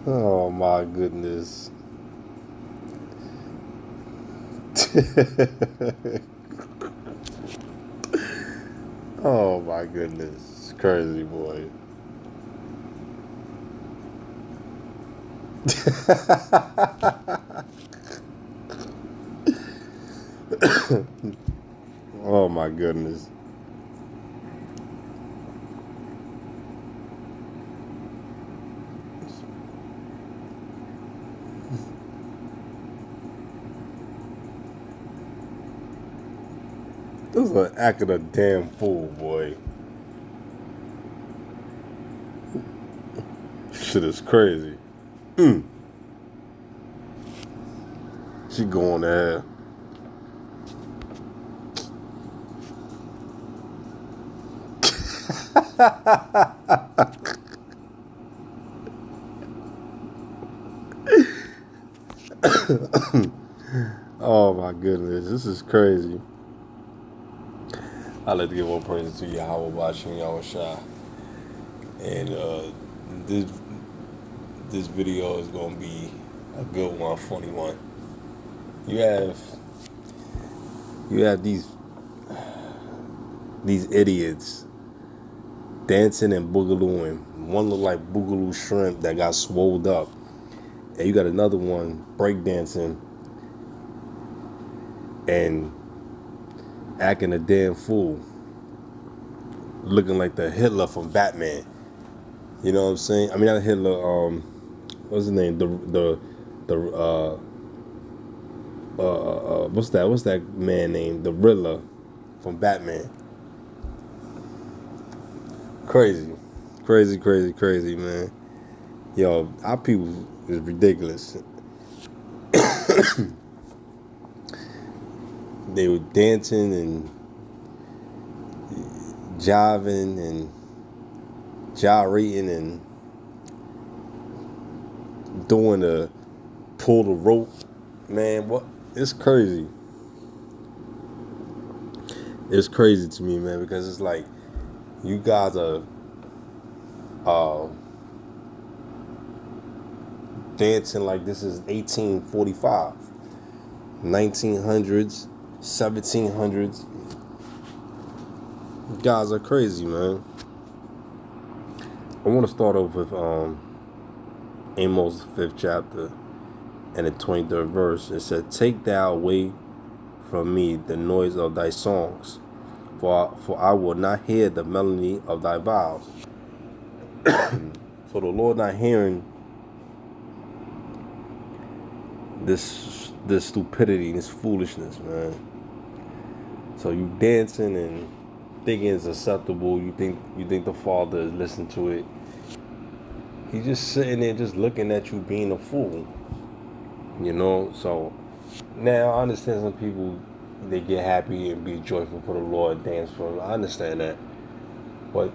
Oh my goodness. Oh my goodness. It's crazy, boy. Oh my goodness. This is an act of a damn fool, boy. Shit is crazy. She going to hell. Oh my goodness, this is crazy. I'd like to give all praises to Yahweh watching Yahweh Shah. And this video is gonna be a good one, funny one. You have these idiots dancing and boogalooing. One look like Boogalou Shrimp that got swolled up, and you got another one breakdancing and acting a damn fool, looking like the Hitler from Batman. You know what I'm saying? I mean, not Hitler. What's his name? What's that man named? The Riddler from Batman. Crazy, man. Yo, our people is ridiculous. They were dancing and jiving and gyrating and doing the pull the rope. Man, what? It's crazy. It's crazy to me, man, because it's like you guys are dancing like this is 1845, 1900s, 1700s. You guys are crazy, man. I want to start off with Amos 5th chapter and the 23rd verse. It said, "Take thou away from me the noise of thy songs, for I will not hear the melody of thy vows." So the Lord not hearing this stupidity, this foolishness, man. So you dancing and thinking it's acceptable. You think the Father is listening to it. He's just sitting there, just looking at you being a fool. You know. So now I understand some people, they get happy and be joyful for the Lord, dance for Him. I understand that, but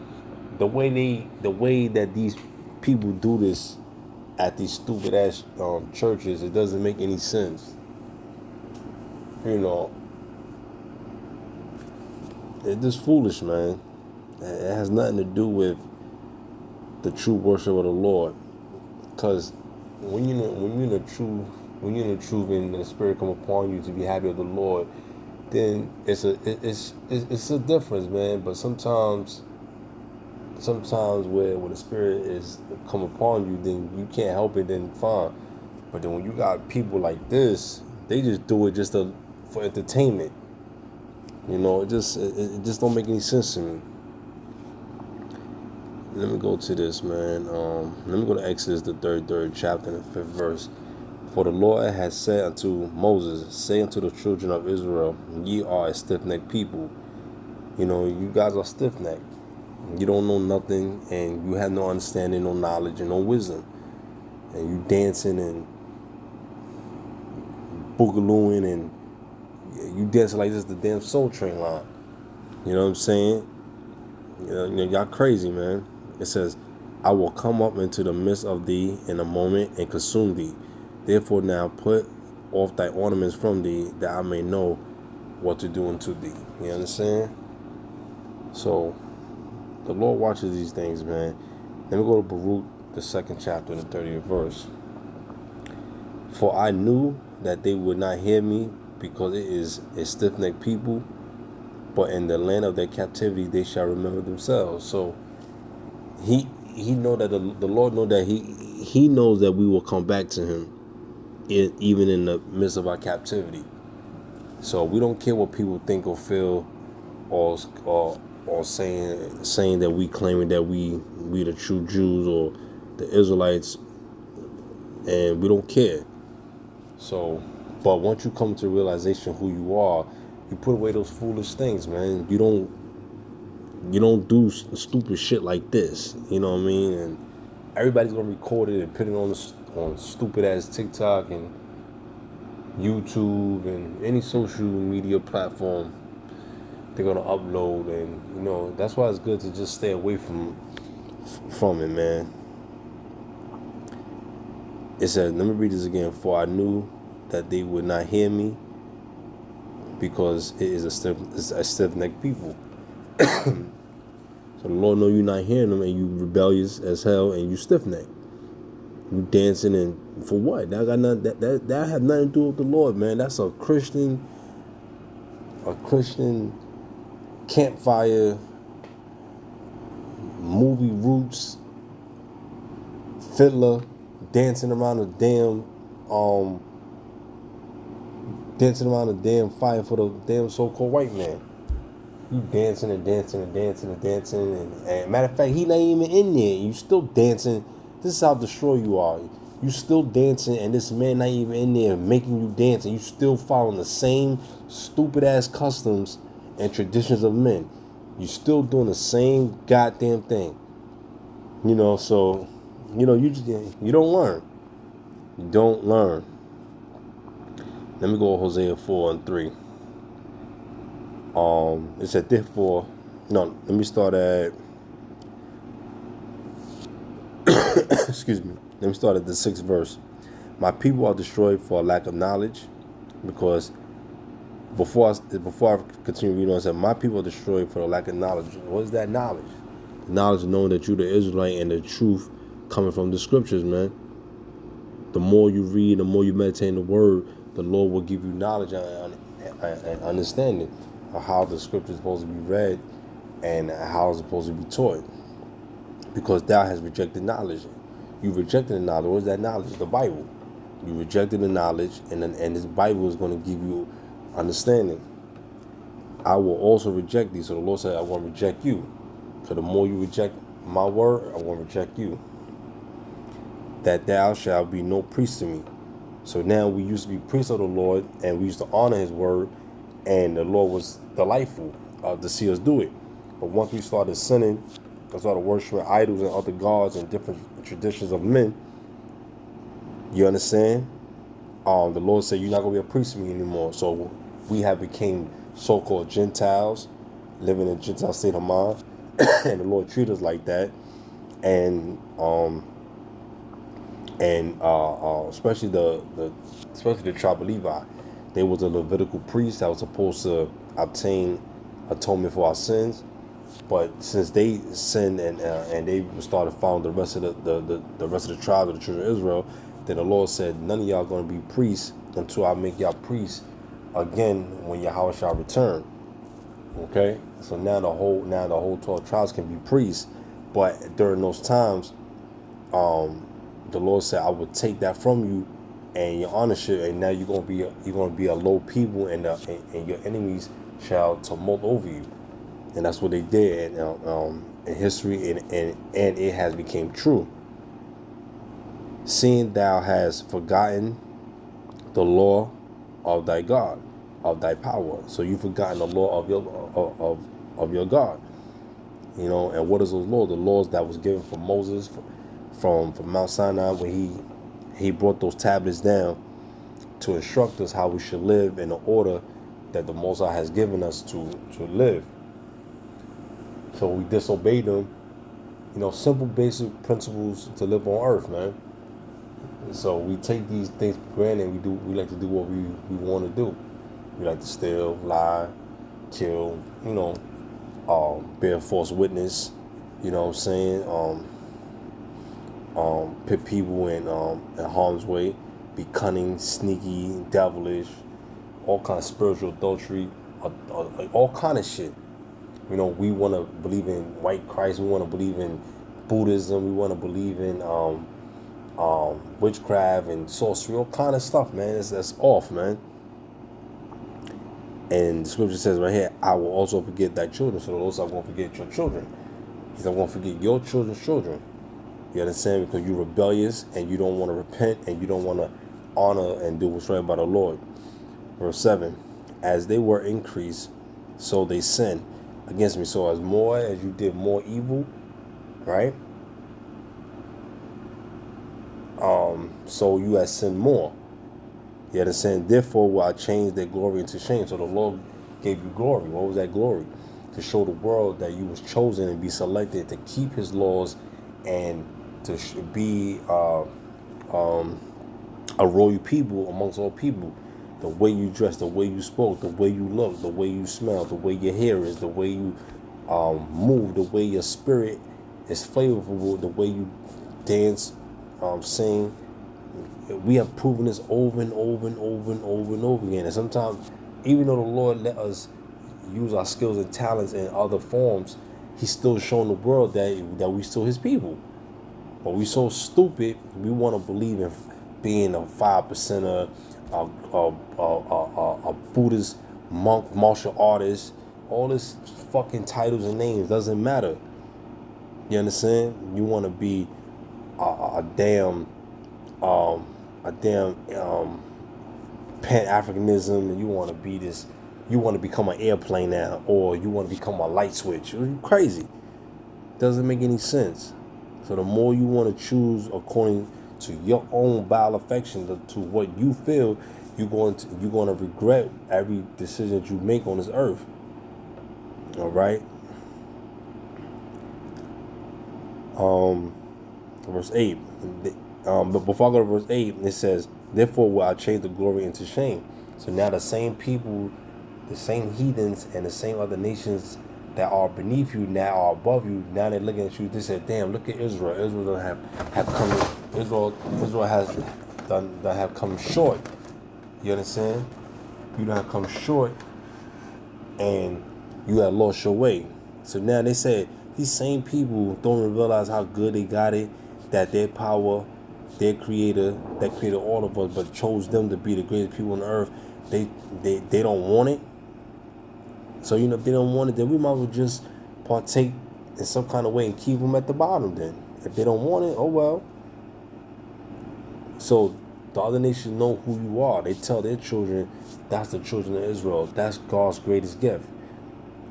the way that these people do this at these stupid ass churches, it doesn't make any sense. You know, it's just foolish, man. It has nothing to do with the true worship of the Lord. Because when you're in the truth and the Spirit come upon you to be happy of the Lord, then it's a difference, man. But sometimes where the Spirit is come upon you, then you can't help it, then fine. But then when you got people like this, they just do it just for entertainment. You know, it just don't make any sense to me. Let me go to this, man. Let me go to Exodus, the third chapter, and the 5th verse. "For the Lord has said unto Moses, say unto the children of Israel, ye are a stiff-necked people." You know, you guys are stiff-necked. You don't know nothing, and you have no understanding, no knowledge, and no wisdom. And you dancing and boogalooing, and you dancing like this is the damn Soul Train line. You know what I'm saying? You know, y'all crazy, man. It says, "I will come up into the midst of thee in a moment and consume thee. Therefore now put off thy ornaments from thee, that I may know what to do unto thee." You understand? So the Lord watches these things, man. Let me go to Baruch, the 2nd chapter, the 30th verse. For I knew that they would not hear me, because it is a stiff-necked people, but in the land of their captivity they shall remember themselves. So he know that the Lord know that he knows that we will come back to him, even in the midst of our captivity. So we don't care what people think or feel, or saying that we claiming that we the true Jews or the Israelites, and we don't care. So, but once you come to realization who you are, you put away those foolish things, man. You don't do stupid shit like this. You know what I mean? And everybody's gonna record it and put it on stupid ass TikTok and YouTube and any social media platform. They're gonna upload, and that's why it's good to just stay away from it, man. It says, let me read this again. For I knew that they would not hear me, because it is a stiff-necked people. So the Lord know you're not hearing them, and you rebellious as hell, and you stiff-necked. You dancing, and for what? That got nothing. That had nothing to do with the Lord, man. That's a Christian campfire movie roots fiddler dancing around the damn fire for the damn so-called white man. You dancing and dancing and dancing and dancing, and matter of fact, he not even in there. You still dancing. This is how destroyed you are. You still dancing, and this man not even in there making you dance, and you still following the same stupid ass customs and traditions of men. You still doing the same goddamn thing. So you don't learn. You don't learn. Let me go to Hosea 4:3. It said, therefore, no, let me start at, excuse me, let me start at the 6th verse. My people are destroyed for a lack of knowledge, because before I continue reading on, I said, my people are destroyed for a lack of knowledge. What is that knowledge? The knowledge of knowing that you're the Israelite and the truth coming from the scriptures, man. The more you read, the more you meditate in the word, the Lord will give you knowledge and understanding of how the scripture is supposed to be read and how it's supposed to be taught. Because thou has rejected knowledge. You rejected the knowledge. What is that knowledge? The Bible. You rejected the knowledge, and this Bible is going to give you understanding. I will also reject thee. So the Lord said, I want to reject you. So the more you reject my word, I want to reject you. That thou shalt be no priest to me. So now we used to be priests of the Lord, and we used to honor his word, and the Lord was delightful to see us do it. But once we started sinning, we started worshiping idols and other gods and different traditions of men, you understand? The Lord said, you're not going to be a priest to me anymore. So we have became so-called Gentiles, living in a Gentile state of mind, and the Lord treated us like that. And especially the tribe of Levi, there was a Levitical priest that was supposed to obtain atonement for our sins, but since they sinned and they started following the rest of the rest of the tribe of the children of Israel, then the Lord said, none of y'all going to be priests until I make y'all priests again when Yahweh shall return. Okay, so now the whole 12 tribes can be priests, but during those times, the Lord said, I will take that from you and your ownership, and now you're gonna be a low people, and your enemies shall tumult over you. And that's what they did in history, and it has become true. Seeing thou hast forgotten the law of thy God, of thy power. So you've forgotten the law of your God. And what is those laws? The laws that was given for Moses from Mount Sinai, when he brought those tablets down to instruct us how we should live in the order that the Most High has given us to live. So we disobeyed them. Simple basic principles to live on earth, man. So we take these things for granted, and we like to do what we want to do. We like to steal, lie, kill, bear false witness, you know what I'm saying, put people in harm's way, be cunning, sneaky, devilish, all kind of spiritual adultery, all kind of shit. You know, we want to believe in white Christ. We want to believe in Buddhism. We want to believe in witchcraft and sorcery, all kind of stuff, man. That's off, man. And the scripture says right here, I will also forget thy children. So the Lord said, I'm going to forget your children. He said, I'm going to forget your children's children. You understand? Because you're rebellious and you don't want to repent and you don't want to honor and do what's right by the Lord. Verse 7, as they were increased, so they sinned against me. So as more as you did more evil, right? So you have sinned more. You understand? Therefore will I change their glory into shame. So the Lord gave you glory. What was that glory? To show the world that you was chosen and be selected to keep his laws and to be a royal people amongst all people. The way you dress, the way you spoke, the way you look, the way you smell, the way your hair is, the way you move, the way your spirit is flavorful, the way you dance, sing. We have proven this over and over and over and over and over again. And sometimes, even though the Lord let us use our skills and talents in other forms, he's still showing the world that we still his people. But we so stupid, we want to believe in being a 5%er, a Buddhist monk, martial artist. All this fucking titles and names doesn't matter. You understand? You want to be a damn Pan-Africanism, and you want to be this. You want to become an airplane now, or you want to become a light switch. You're crazy. Doesn't make any sense. So the more you want to choose according to your own bile affection, to what you feel, you're going to regret every decision that you make on this earth. All right. Verse 8. But before I go to verse 8, it says, therefore will I change the glory into shame. So now the same people, the same heathens, and the same other nations that are beneath you now are above you. Now they're looking at you. They said, damn, look at Israel. Israel have come. Israel has done that have come short. You understand? You don't have come short, and you have lost your way. So now they said these same people don't even realize how good they got it, that their power, their creator that created all of us, but chose them to be the greatest people on the earth. They don't want it. So, you know, if they don't want it, then we might as well just partake in some kind of way and keep them at the bottom then. If they don't want it, oh well. So the other nations know who you are. They tell their children, that's the children of Israel. That's God's greatest gift.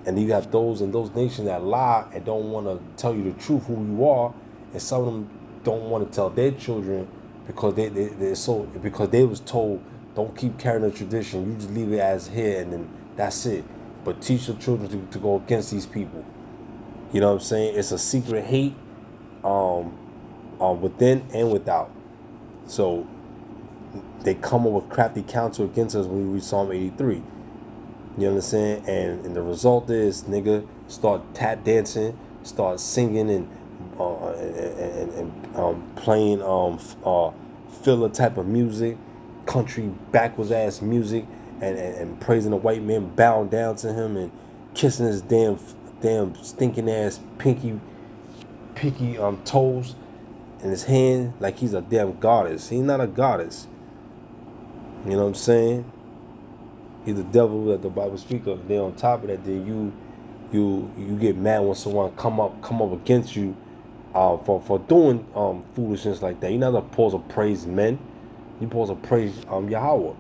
And you have those in those nations that lie and don't want to tell you the truth, who you are. And some of them don't want to tell their children because because they was told, don't keep carrying the tradition. You just leave it as here and then that's it. But teach your children to go against these people. You know what I'm saying? It's a secret hate within and without. So they come up with crafty counsel against us when we read Psalm 83. You understand? And the result is, nigga, start tap dancing, start singing and playing filler type of music, country backwards ass music, and praising the white man, bowing down to him and kissing his damn stinking ass pinky toes in his hand like he's a damn goddess. He's not a goddess. You know what I'm saying? He's the devil that the Bible speaks of. Then on top of that, then you get mad when someone come up against you for doing foolishness like that. You're not supposed to praise men. You're supposed to praise Yahweh.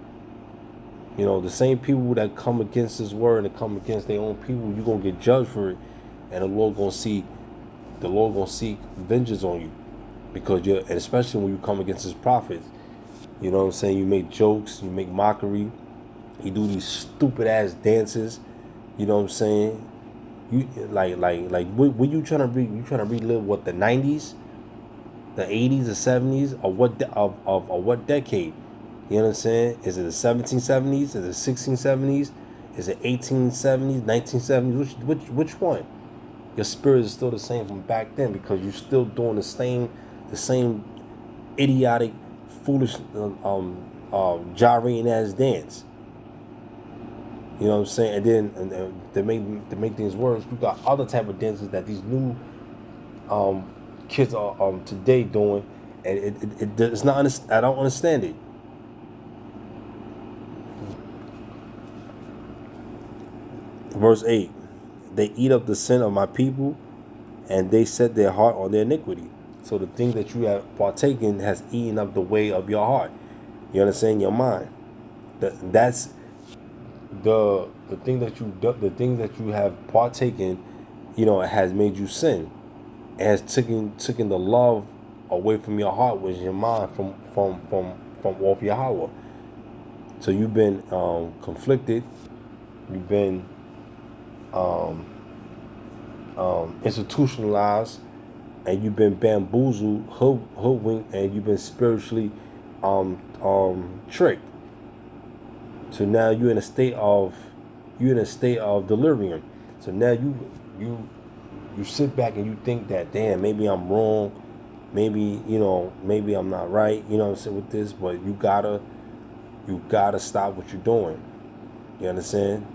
You know, the same people that come against his word and come against their own people, you're gonna get judged for it, and the Lord gonna seek vengeance on you, because and especially when you come against his prophets. You know what I'm saying? You make jokes, you make mockery, you do these stupid ass dances. You know what I'm saying? You like what you trying to relive? What, the 90s, the 80s, the 70s, or what decade? You know what I'm saying? Is it the 1770s? Is it the 1670s? Is it 1870s, 1970s? Which one? Your spirit is still the same from back then because you're still doing the same idiotic, foolish, gyrating ass dance. You know what I'm saying? And then to make things worse, you got other type of dances that these new kids are today doing, and it's not. I don't understand it. Verse 8: They eat up the sin of my people, and they set their heart on their iniquity. So the thing that you have partaken has eaten up the way of your heart. You understand? Your mind. That's the thing that you have partaken. You know, it has made you sin. It has taken the love away from your heart, which is your mind, from off Yahweh. So you've been conflicted. You've been institutionalized, and you've been bamboozled, hoodwinked, and you've been spiritually tricked. So now you're in a state of delirium. So now you sit back and you think that, damn, maybe I'm wrong, maybe maybe I'm not right, you know what I'm saying, with this, but you gotta stop what you're doing. You understand?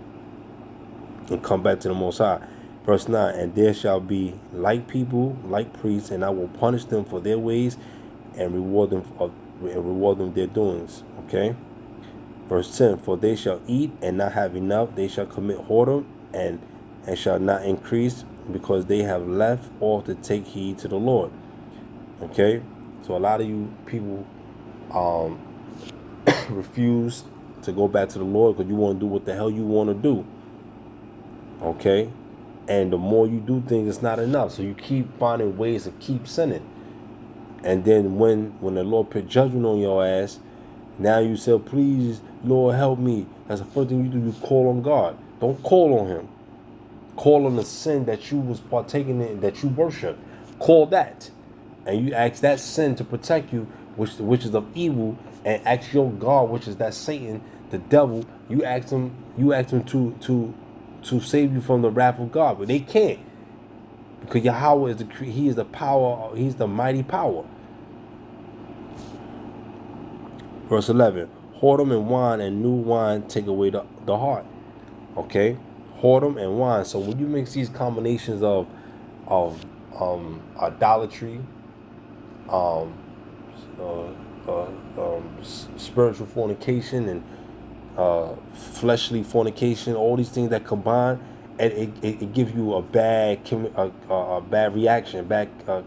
And come back to the Most High. Verse 9: And there shall be like people, like priests, and I will punish them for their ways, and reward them their doings. Okay. Verse 10: For they shall eat and not have enough; they shall commit whoredom and shall not increase, because they have left off to take heed to the Lord. Okay. So a lot of you people refuse to go back to the Lord because you want to do what the hell you want to do. Okay. And the more you do things, it's not enough. So you keep finding ways to keep sinning. And then when the Lord put judgment on your ass, now you say, please, Lord, help me. That's the first thing you do. You call on God. Don't call on him. Call on the sin that you was partaking in, that you worship. Call that. And you ask that sin to protect you, which is of evil, and ask your God, which is that Satan, the devil. You ask him to save you from the wrath of God, but they can't, because Yahweh is he is the power, he's the mighty power. Verse 11: Whoredom and wine and new wine take away the heart. Okay, whoredom and wine. So when you mix these combinations of idolatry, spiritual fornication, and fleshly fornication, all these things that combine, and it gives you a bad reaction,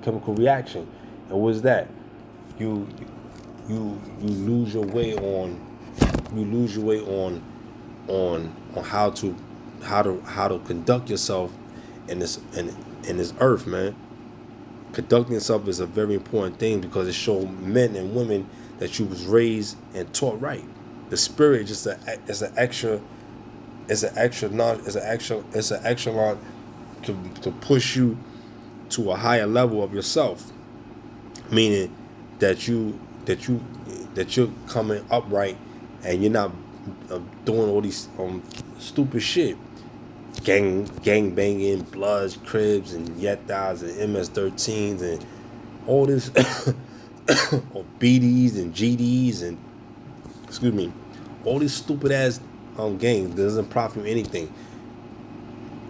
chemical reaction. And what's that? You lose your way on how to conduct yourself in this earth, man. Conducting yourself is a very important thing, because it shows men and women that you was raised and taught right. The spirit is an extra echelon to push you to a higher level of yourself, meaning that you're coming upright, and you're not doing all these stupid shit, gang banging, Bloods, Cribs, and Yetas, and MS-13s, and all this or BDs and GDs, and all these stupid ass gangs doesn't profit anything.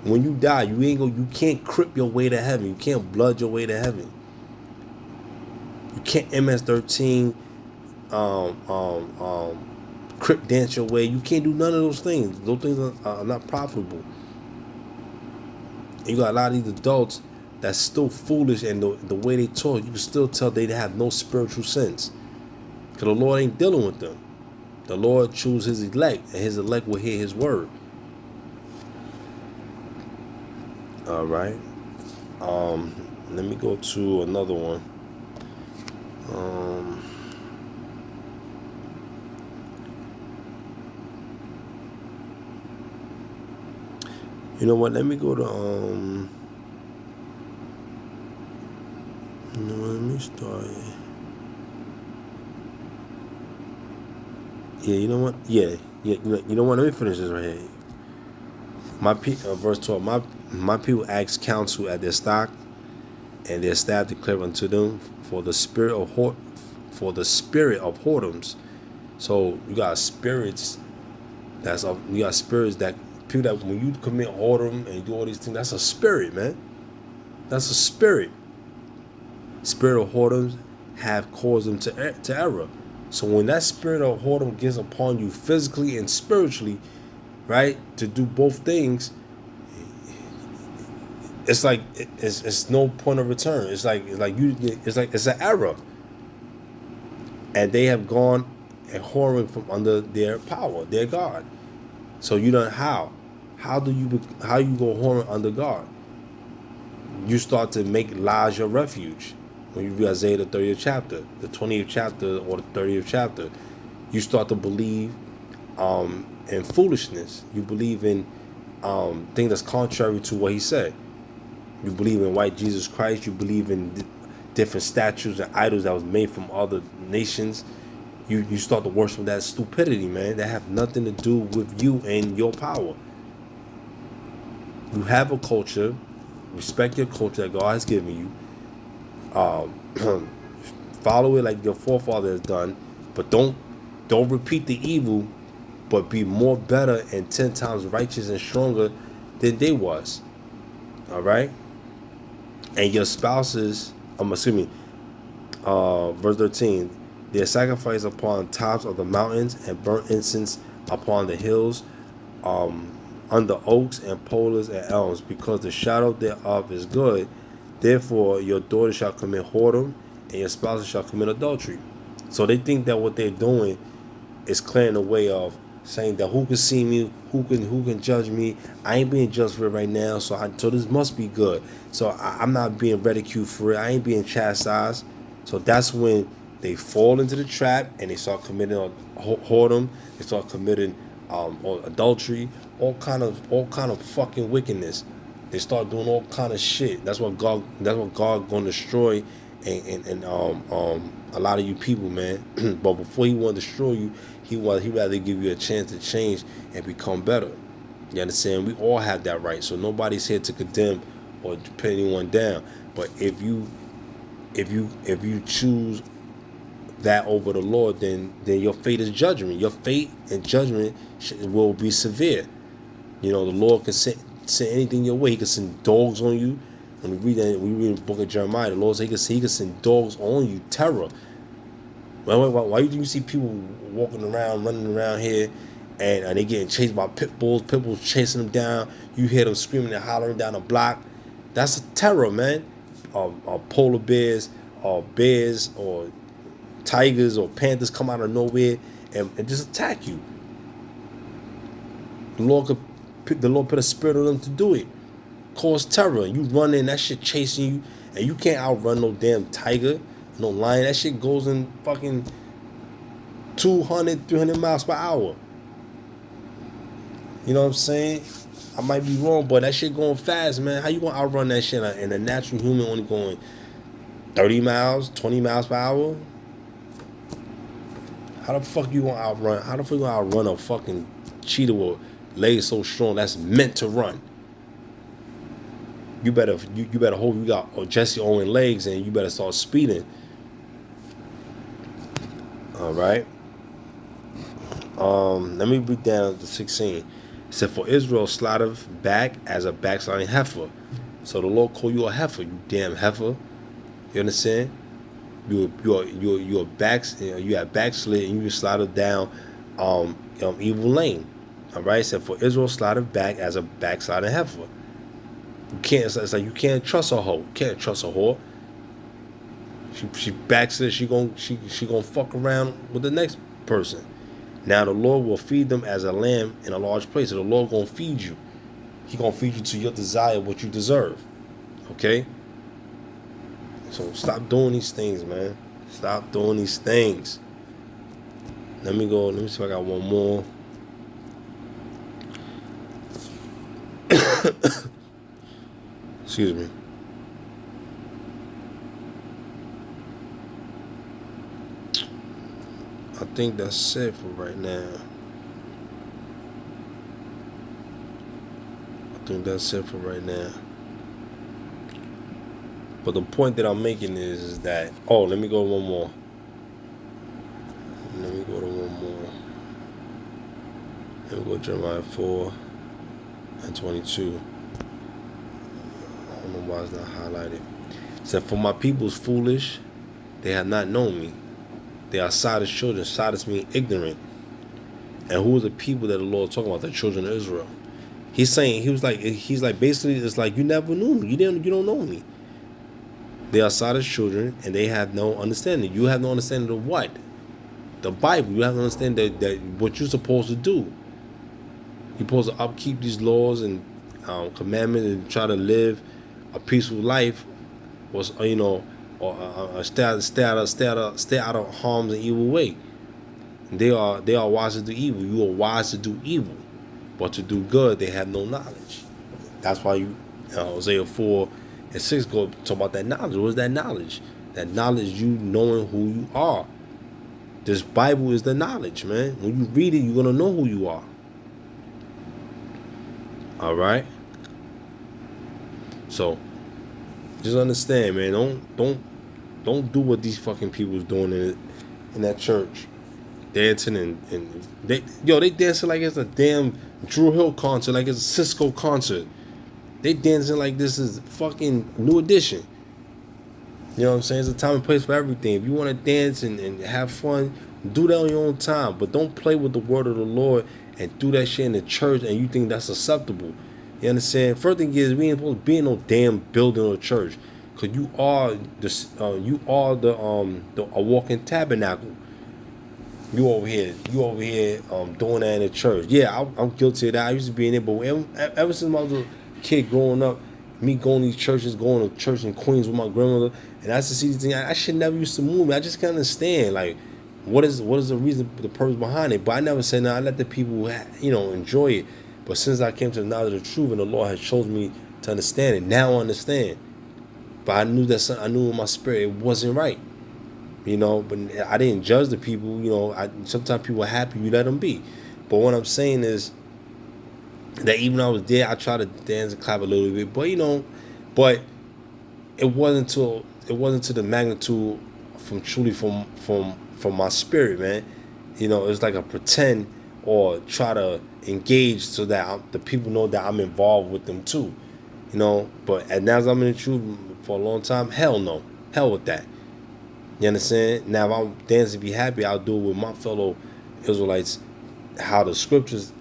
When you die, you can't crip your way to heaven. You can't blood your way to heaven. You can't MS-13 crip dance your way. You can't do none of those things. Those things are not profitable. And you got a lot of these adults that's still foolish, and the way they talk, you can still tell they have no spiritual sense, because the Lord ain't dealing with them. The Lord chooses his elect, and his elect will hear his word. All right. Let me go to another one. You know what? Let me go to let me start. Yeah, you know what? Yeah. You know what? Let me finish this right here. Verse 12. My people ask counsel at their stock, and their staff declare unto them for the spirit of whoredoms. So you got spirits you got spirits that people that when you commit whoredom and you do all these things, that's a spirit, man. That's a spirit. Spirit of whoredoms have caused them to error. So when that spirit of whoredom gets upon you physically and spiritually, right, to do both things, it's like it's no point of return. It's an error, and they have gone and whoring from under their power, their God. So you don't how you go whoring under God? You start to make lies your refuge. When you read Isaiah the 30th chapter, the 20th chapter, or the 30th chapter, you start to believe in foolishness. You believe in things that's contrary to what he said. You believe in white Jesus Christ. You believe in different statues and idols that was made from other nations. You start to worship that stupidity, man, that have nothing to do with you and your power. You have a culture. Respect your culture that God has given you. Follow it like your forefather has done, but don't repeat the evil, but be more better and 10 times righteous and stronger than they was. All right. And your spouses, I'm assuming, verse 13, their sacrifice upon tops of the mountains and burnt incense upon the hills, under oaks and poplars and elms, because the shadow thereof is good. Therefore your daughters shall commit whoredom, and your spouses shall commit adultery. So they think that what they're doing is clearing the way of saying that who can see me, who can judge me. I ain't being judged for it right now, so this must be good. So I'm not being ridiculed for it. I ain't being chastised. So that's when they fall into the trap and they start committing whoredom. They start committing adultery, all kind of fucking wickedness. They start doing all kind of shit. That's what God gonna destroy, and a lot of you people, man. But before he want to destroy you, he rather give you a chance to change and become better. You understand? We all have that right. So nobody's here to condemn or to put anyone down. But if you choose that over the Lord, then your fate is judgment. Your fate and judgment will be severe. You know, the Lord can send anything your way. He can send dogs on you. When we read the book of Jeremiah, the Lord said he can send dogs on you, terror. Why do you see people walking around, running around here, and they getting chased by pit bulls chasing them down? You hear them screaming and hollering down the block. That's a terror, man. Polar bears, or bears, or tigers, or panthers come out of nowhere and just attack you. The Lord put a spirit on them to do it. Cause terror. You run in, that shit chasing you, and you can't outrun no damn tiger, no lion. That shit goes in fucking 200, 300 miles per hour. You know what I'm saying? I might be wrong, but that shit going fast, man. How you gonna outrun that shit and a natural human only going 30 miles, 20 miles per hour? How the fuck you gonna outrun? How the fuck you gonna outrun a fucking cheetah with legs so strong that's meant to run? You better hope you got Jesse Owens legs, and you better start speeding. All right. Let me read down to 16. It said, "For Israel slaughtered back as a backsliding heifer." So the Lord called you a heifer, you damn heifer. You understand? You have backslid, and you slaughtered down evil lane. All right. It said, "For Israel slaughtered back as a backsliding heifer." You can't. It's like you can't trust a hoe. You can't trust a whore. She backslid. She gonna fuck around with the next person. Now the Lord will feed them as a lamb in a large place. So the Lord gonna feed you. He gonna feed you to your desire, what you deserve. Okay. So stop doing these things, man. Stop doing these things. Let me go. Let me see if I got one more. Excuse me. I think that's it for right now. think that's it for right now. But the point that I'm making is that, oh, let me go one more. Let me go to one more. Let me go to Jeremiah 4 and 22. I don't know why it's not highlighted. It said, for my people is foolish, they have not known me. They are Sodom's children. Sodom means ignorant. And who are the people that the Lord is talking about? The children of Israel. He's saying, he's like basically, it's like, you never knew me. You don't know me. They are Sodom's children, and they have no understanding. You have no understanding of what? The Bible. You have to understand that what you're supposed to do. You're supposed to upkeep these laws and commandments and try to live a peaceful life, or stay out of harm's and evil way. They are wise to do evil. You are wise to do evil, but to do good they have no knowledge. That's why Hosea 4 and 6 go talk about that knowledge. What is that knowledge? That knowledge, you knowing who you are. This Bible is the knowledge, man. When you read it, you're gonna know who you are. All right. So just understand, man. Don't do what these fucking people's doing in that church, dancing and they dancing like it's a damn Drew Hill concert, like it's a Cisco concert. They dancing like this is fucking New Edition. You know what I'm saying? It's a time and place for everything. If you want to dance and have fun, do that on your own time. But don't play with the word of the Lord and do that shit in the church and you think that's acceptable. You understand? First thing is, we ain't supposed to be in no damn building or church, cause you are a walking tabernacle. You over here doing that in the church. Yeah, I'm guilty of that. I used to be in it, but ever since I was a kid growing up, me going to these churches, going to church in Queens with my grandmother, and I used to see these things. I shit never used to move me. I just can't understand, like, what is the reason, the purpose behind it. But I never said, no, I let the people, enjoy it. But since I came to the knowledge of the truth and the Lord has chosen me to understand it, now I understand. But I knew in my spirit it wasn't right. But I didn't judge the people. Sometimes people are happy, you let them be. But what I'm saying is that even when I was there, I tried to dance and clap a little bit. But it wasn't to the magnitude from my spirit, man. It was like a pretend or try to engage so that the people know that I'm involved with them too. But now as I'm in the truth for a long time, hell no. Hell with that. You understand? Now if I'm dancing to be happy, I'll do it with my fellow Israelites. How the scriptures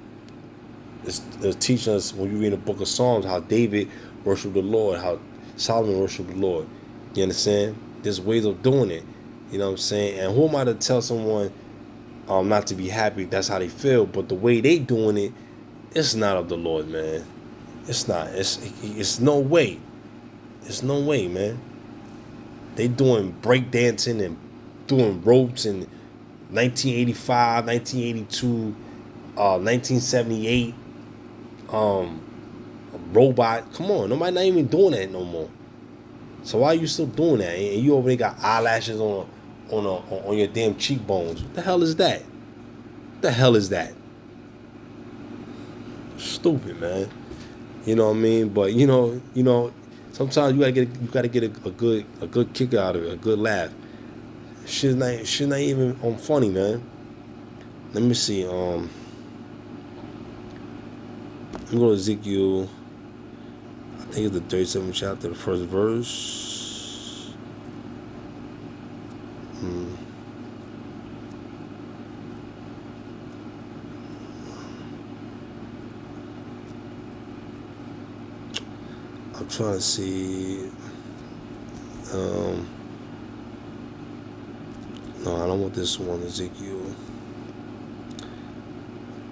is teaching us when you read the book of Psalms, how David worshiped the Lord, how Solomon worshiped the Lord. You understand? There's ways of doing it. You know what I'm saying? And who am I to tell someone not to be happy? That's how they feel. But the way they doing it, it's not of the Lord, man. It's not. It's no way. It's no way, man. They doing break dancing and doing ropes in 1985, 1982, 1978. Robot. Come on, nobody not even doing that no more. So why are you still doing that? And you over there got eyelashes on your damn cheekbones. What the hell is that? What the hell is that? Stupid, man. You know what I mean? But sometimes you gotta get a good kick out of it, a good laugh. Shit's not even funny, man. Let me see. Let me go to Ezekiel. I think it's the 37th chapter, the first verse. I'm trying to see. No, I don't want this one, Ezekiel.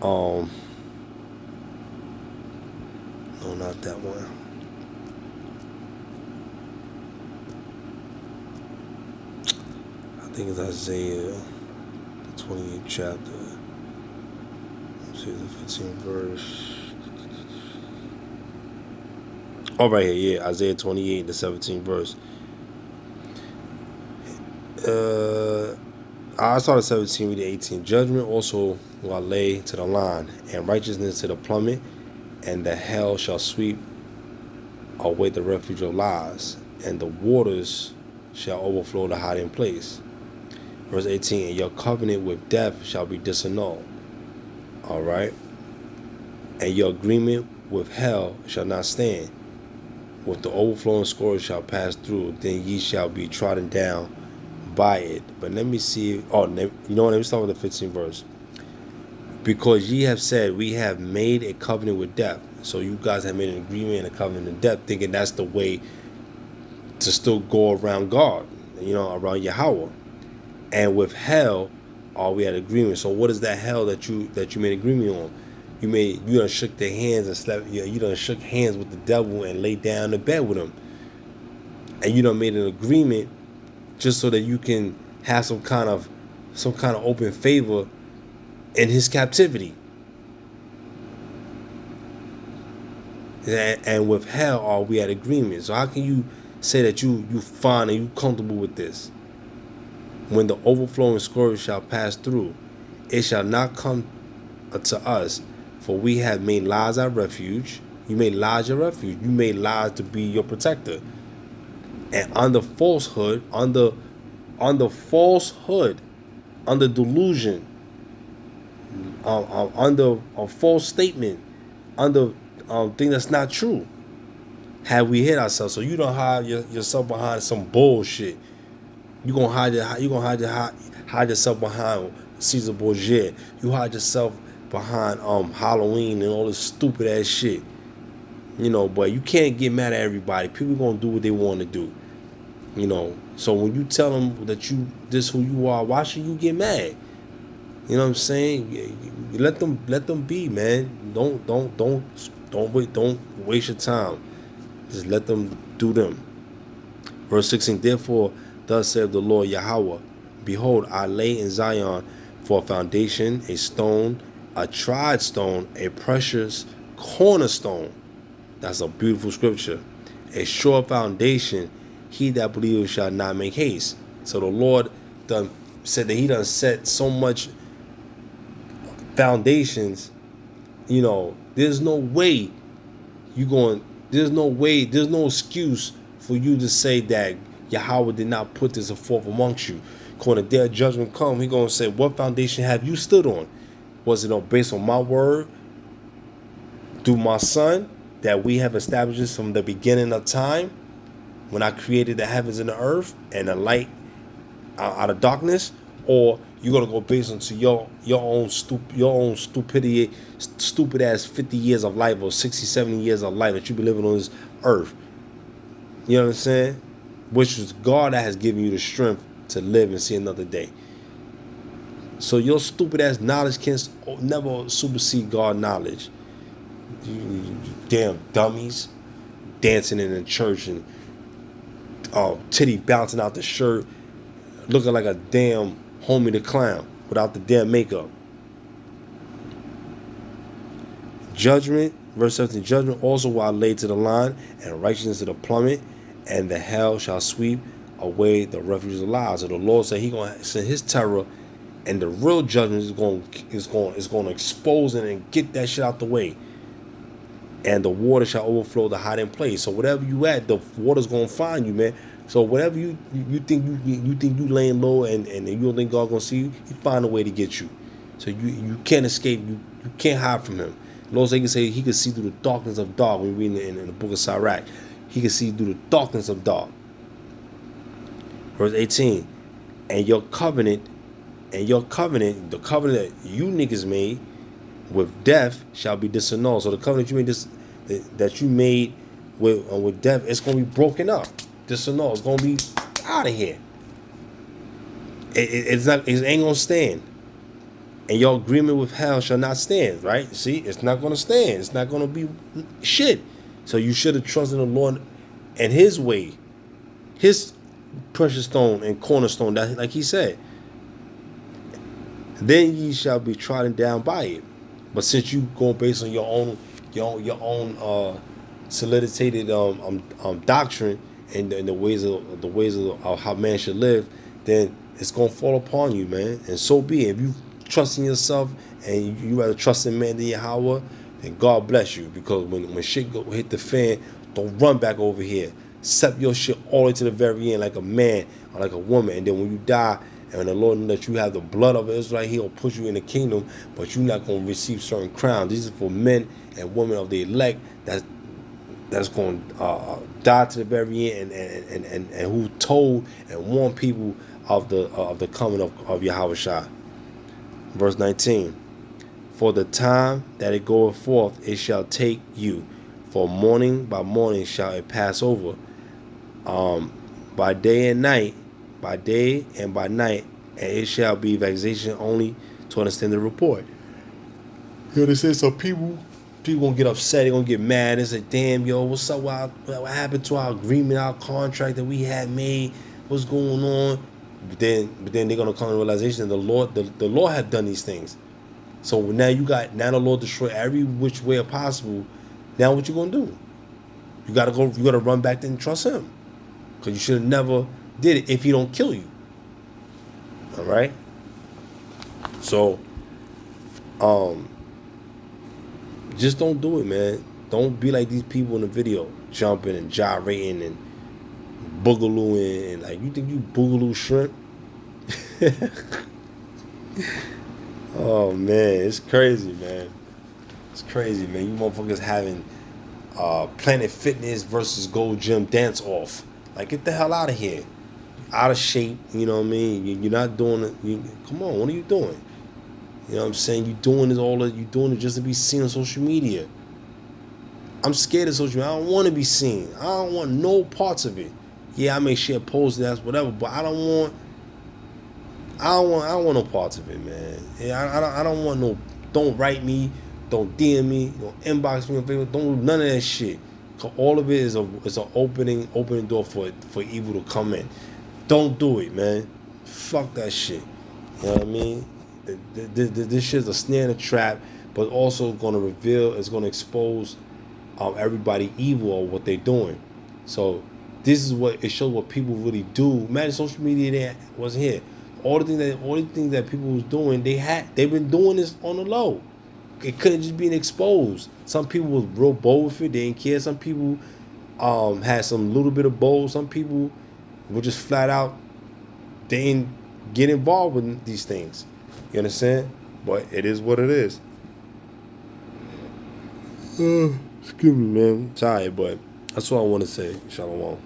No, not that one. I think it's Isaiah, the 28th chapter. Let's see, the 15th verse. Oh, right here, yeah, Isaiah 28, the 17th verse. I started 17 with the 18. Judgment also will I lay to the line, and righteousness to the plummet, and the hell shall sweep away the refuge of lies, and the waters shall overflow the hiding place. Verse 18, and your covenant with death shall be disannulled. All right. And your agreement with hell shall not stand. With the overflowing scourge shall pass through, then ye shall be trodden down by it. But let me see. Oh, you know what? Let me start with the 15th verse. Because ye have said, we have made a covenant with death. So you guys have made an agreement and a covenant with death, thinking that's the way to still go around God, around Yahweh. And with hell, we had agreement. So what is that hell that you made agreement on? You done shook their hands and slept. You done shook hands with the devil and laid down in bed with him, and you done made an agreement just so that you can have some kind of open favor in his captivity. And with hell, we had agreement. So how can you say that you fine and you comfortable with this? When the overflowing scourge shall pass through, it shall not come to us, for we have made lies our refuge. You made lies your refuge. You made lies to be your protector. And under falsehood, under delusion, under a false statement, under thing that's not true, have we hid ourselves. So you don't hide yourself behind some bullshit. You gonna hide yourself behind Caesar Borgia. You hide yourself behind Halloween and all this stupid ass shit. But you can't get mad at everybody. People gonna do what they want to do. So when you tell them that this who you are, why should you get mad? You know what I'm saying? Let them be, man. Don't waste your time. Just let them do them. Verse 16, therefore, thus saith the Lord Yahweh, behold, I lay in Zion for a foundation, a stone, a tried stone, a precious cornerstone. That's a beautiful scripture. A sure foundation, he that believeth shall not make haste. So the Lord said that he done set so much foundations. There's no way there's no excuse for you to say that Yahweh did not put this forth amongst you. When the day of judgment come, he gonna say, what foundation have you stood on? Was it based on my word through my son that we have established this from the beginning of time, when I created the heavens and the earth and the light out of darkness? Or you're gonna go based on your own stupidity, stupid ass 50 years of life or 60, 70 years of life that you been living on this earth? You know what I'm saying? Which is God that has given you the strength to live and see another day. So your stupid ass knowledge can never supersede God knowledge. You damn dummies, dancing in the church and titty bouncing out the shirt, looking like a damn Homie the Clown without the damn makeup. Judgment, verse 17, judgment also will I lay to the line, and righteousness to the plummet, and the hell shall sweep away the refuge of lies. So the Lord said he gonna send his terror, and the real judgment is going to expose it and get that shit out the way. And the water shall overflow the hiding place. So whatever you at, the water's gonna find you, man. So whatever you think you laying low and you don't think God gonna see you, he find a way to get you. So you can't escape. You can't hide from him. The Lord said he could see through the darkness of dark. We read in the book of Sirach. He could see through the darkness of dark. Verse 18, and your covenant, the covenant that you niggas made with death shall be disannulled. So the covenant that you made with death, it's gonna be broken up, disannulled. It's gonna be out of here. It ain't gonna stand. And your agreement with hell shall not stand. Right? See, it's not gonna stand. It's not gonna be shit. So you should have trusted the Lord and his way, his precious stone and cornerstone, that like he said. Then ye shall be trodden down by it. But since you go based on your own solidified doctrine and the ways of how man should live, then it's gonna fall upon you, man. And so be it. If you trust in yourself and you rather trust in man than Yahweh, then God bless you. Because when shit hit the fan, don't run back over here. Accept your shit all the way to the very end like a man or like a woman. And then when you die, and the Lord knows that you have the blood of Israel, He'll put you in the kingdom, but you're not going to receive certain crowns. These are for men and women of the elect that's going to die to the very end, and who told and warned people of the coming of Yahweh Shai. Verse 19. For the time that it goeth forth, it shall take you. For morning by morning shall it pass over. By day and night, by day and by night, and it shall be vexation only to understand the report. You understand? So people gonna get upset, they're gonna get mad and say, damn, yo, what's up? What happened to our agreement, our contract that we had made? What's going on? But then they're gonna come to the realization that the Lord had done these things. So now the Lord destroyed every which way possible. Now what you gonna do? You gotta run back and trust Him. Because you should have never did it if He don't kill you. Alright? So just don't do it, man. Don't be like these people in the video, jumping and gyrating and boogalooing and like, you think you Boogalou Shrimp? Oh man, it's crazy, man. It's crazy, man. You motherfuckers having Planet Fitness versus Gold Gym dance off. Like, get the hell out of here. Out of shape, you know what I mean? You're not doing it. Come on, what are you doing? You know what I'm saying? You're doing it just to be seen on social media. I'm scared of social media. I don't want to be seen. I don't want no parts of it. Yeah, I may share posts, that's whatever, but I don't want no parts of it, man. Yeah, I don't want no. Don't write me, don't DM me, don't inbox me on Facebook, don't do none of that shit. Cause all of it is an opening door for evil to come in. Don't do it, man. Fuck that shit. You know what I mean? This shit's a snare and a trap, but also gonna reveal, it's gonna expose everybody evil of what they're doing. So this is what it shows what people really do. Imagine social media that wasn't here. All the things that people was doing, they've been doing this on the low. It couldn't just be exposed. Some people was real bold with it, they didn't care. Some people had some little bit of bold. Some people were just flat out, they didn't get involved with these things. You understand? But it is what it is. Excuse me, man. I'm tired, but that's all I want to say. Shalom.